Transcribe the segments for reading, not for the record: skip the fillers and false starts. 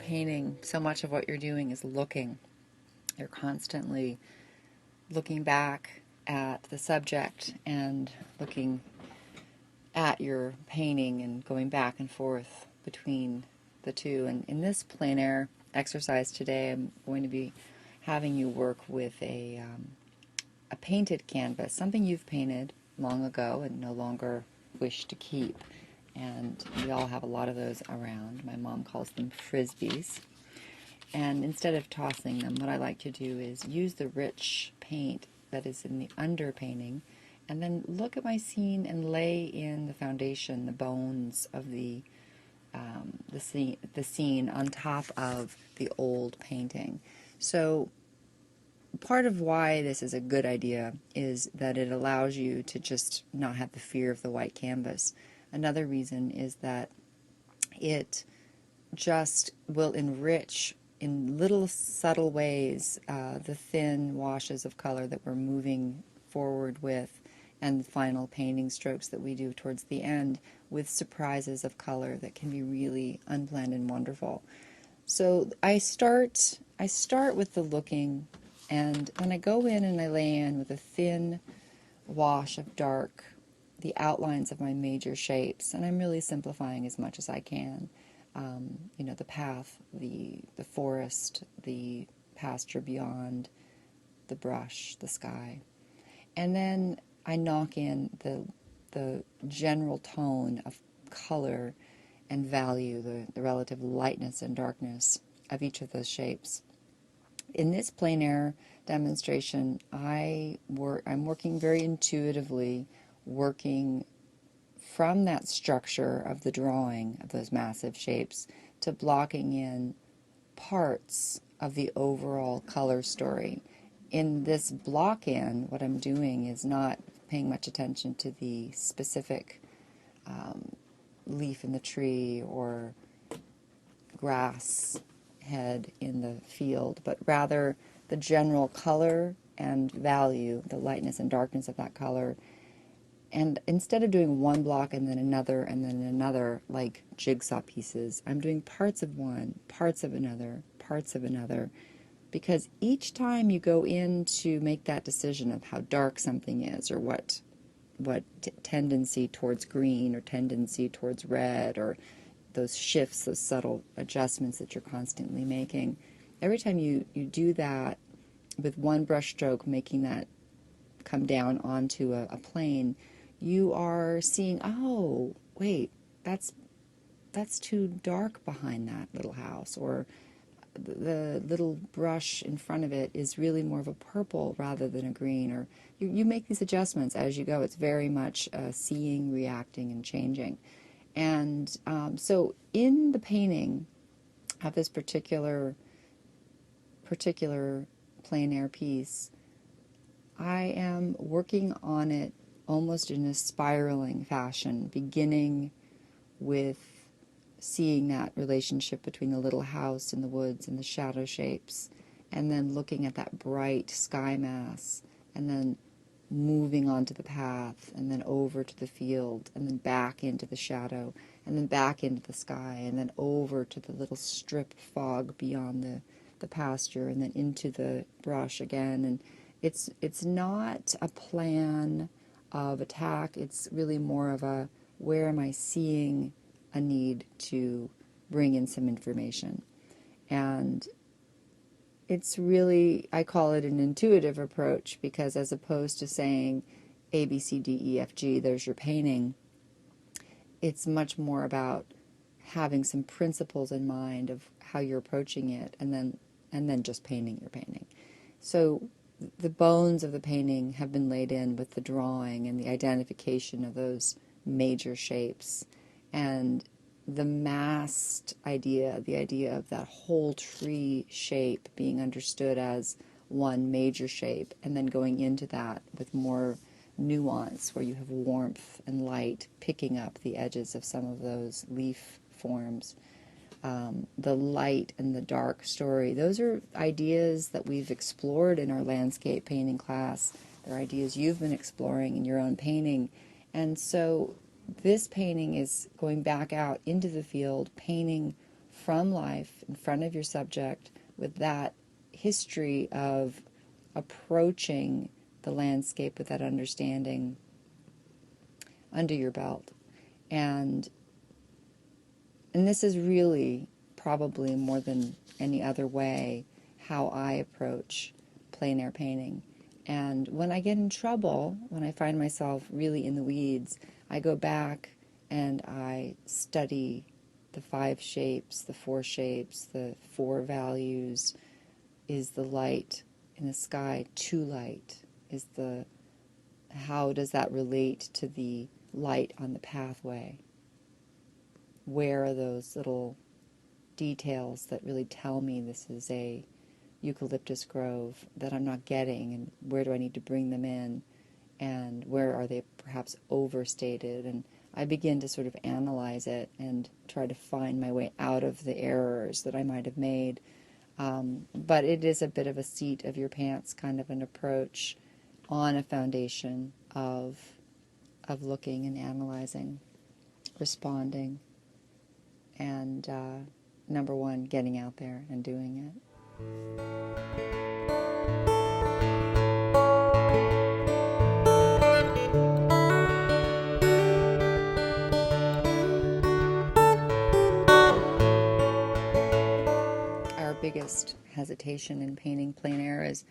painting, so much of what you're doing is looking. You're constantly looking back at the subject and looking at your painting and going back and forth between the two. And in this plein air exercise today, I'm going to be having you work with a painted canvas, something you've painted long ago and no longer wish to keep. And we all have a lot of those around. My mom calls them frisbees. And instead of tossing them, what I like to do is use the rich paint that is in the underpainting and then look at my scene and lay in the foundation, the bones of the scene on top of the old painting. So part of why this is a good idea is that it allows you to just not have the fear of the white canvas. Another reason is that it just will enrich in little subtle ways the thin washes of color that we're moving forward with, and the final painting strokes that we do towards the end with surprises of color that can be really unplanned and wonderful. So I start with the looking, and then I go in and I lay in with a thin wash of dark the outlines of my major shapes, and I'm really simplifying as much as I can. The path, the forest, the pasture beyond, the brush, the sky. And then I knock in the general tone of color and value, the relative lightness and darkness of each of those shapes. In this plein air demonstration, I'm working very intuitively, working from that structure of the drawing of those massive shapes to blocking in parts of the overall color story. In this block in, what I'm doing is not paying much attention to the specific leaf in the tree or grass head in the field, but rather the general color and value, the lightness and darkness of that color. And instead of doing one block and then another, like jigsaw pieces, I'm doing parts of one, parts of another, because each time you go in to make that decision of how dark something is, or what tendency towards green or tendency towards red, or those shifts, those subtle adjustments that you're constantly making, every time you do that with one brush stroke, making that come down onto a plane, you are seeing, oh, wait, that's too dark behind that little house, or the little brush in front of it is really more of a purple rather than a green, or you make these adjustments as you go. It's very much seeing, reacting, and changing. And so in the painting of this particular plein air piece, I am working on it almost in a spiraling fashion, beginning with seeing that relationship between the little house and the woods and the shadow shapes, and then looking at that bright sky mass, and then moving onto the path, and then over to the field, and then back into the shadow, and then back into the sky, and then over to the little strip of fog beyond the pasture, and then into the brush again. And it's not a plan of attack. It's really more of a, where am I seeing a need to bring in some information? And it's really, I call it an intuitive approach, because as opposed to saying A, B, C, D, E, F, G, there's your painting, it's much more about having some principles in mind of how you're approaching it, and then just painting your painting. So the bones of the painting have been laid in with the drawing and the identification of those major shapes, and the massed idea, the idea of that whole tree shape being understood as one major shape, and then going into that with more nuance, where you have warmth and light picking up the edges of some of those leaf forms. The light and the dark story, those are ideas that we've explored in our landscape painting class. They're ideas you've been exploring in your own painting. And so this painting is going back out into the field, painting from life in front of your subject with that history of approaching the landscape with that understanding under your belt. And this is really probably more than any other way how I approach plein air painting. And when I get in trouble, when I find myself really in the weeds, I go back and I study the 5 shapes, the 4 shapes, the 4 values. Is the light in the sky too light? How does that relate to the light on the pathway? Where are those little details that really tell me this is a eucalyptus grove that I'm not getting, and where do I need to bring them in, and where are they perhaps overstated? And I begin to sort of analyze it and try to find my way out of the errors that I might have made. But it is a bit of a seat of your pants kind of an approach on a foundation of looking and analyzing, responding, and number one, getting out there and doing it. Our biggest hesitation in painting plein air is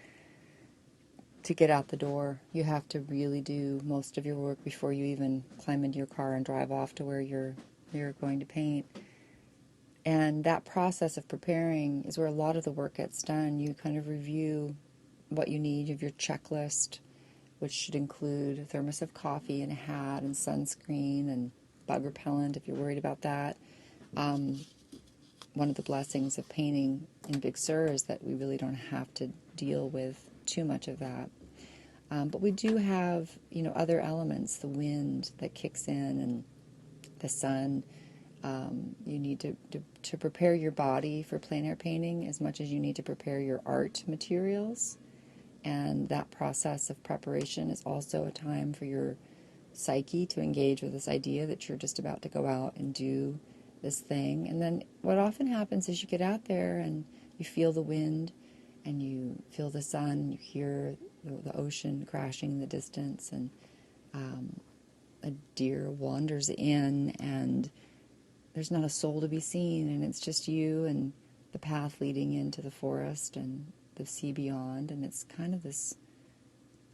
to get out the door. You have to really do most of your work before you even climb into your car and drive off to where you're going to paint. And that process of preparing is where a lot of the work gets done. You kind of review what you need. You have your checklist, which should include a thermos of coffee and a hat and sunscreen and bug repellent if you're worried about that. One of the blessings of painting in Big Sur is that we really don't have to deal with too much of that. But we do have, other elements, the wind that kicks in and the sun. You need to prepare your body for plein air painting as much as you need to prepare your art materials. And that process of preparation is also a time for your psyche to engage with this idea that you're just about to go out and do this thing. And then what often happens is you get out there and you feel the wind and you feel the sun, you hear the ocean crashing in the distance, and a deer wanders in, and there's not a soul to be seen, and it's just you and the path leading into the forest and the sea beyond. And it's kind of this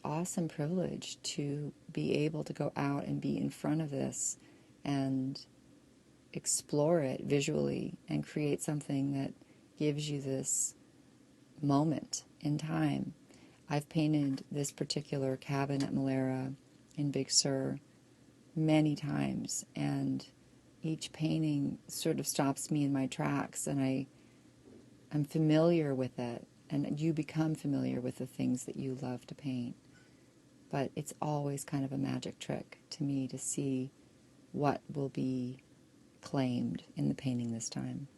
awesome privilege to be able to go out and be in front of this and explore it visually and create something that gives you this moment in time. I've painted this particular cabin at Molera in Big Sur many times, and each painting sort of stops me in my tracks, and I'm familiar with it, and you become familiar with the things that you love to paint. But it's always kind of a magic trick to me to see what will be claimed in the painting this time.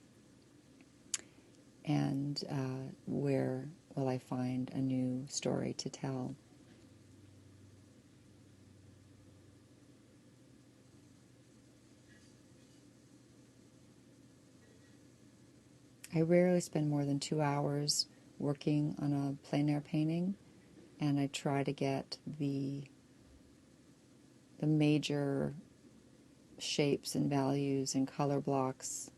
And where will I find a new story to tell? I rarely spend more than 2 hours working on a plein air painting, and I try to get the major shapes and values and color blocks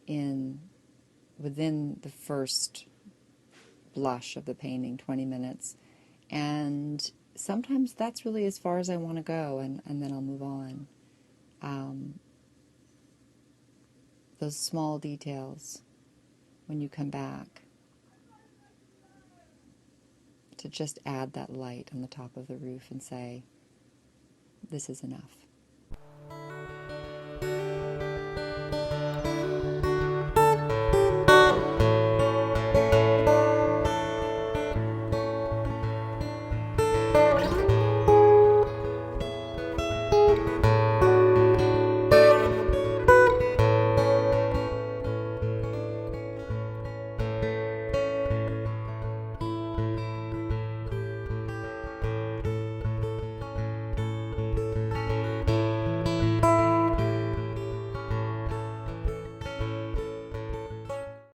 within the first blush of the painting, 20 minutes. And sometimes that's really as far as I want to go, and then I'll move on. Those small details when you come back to just add that light on the top of the roof and say, this is enough.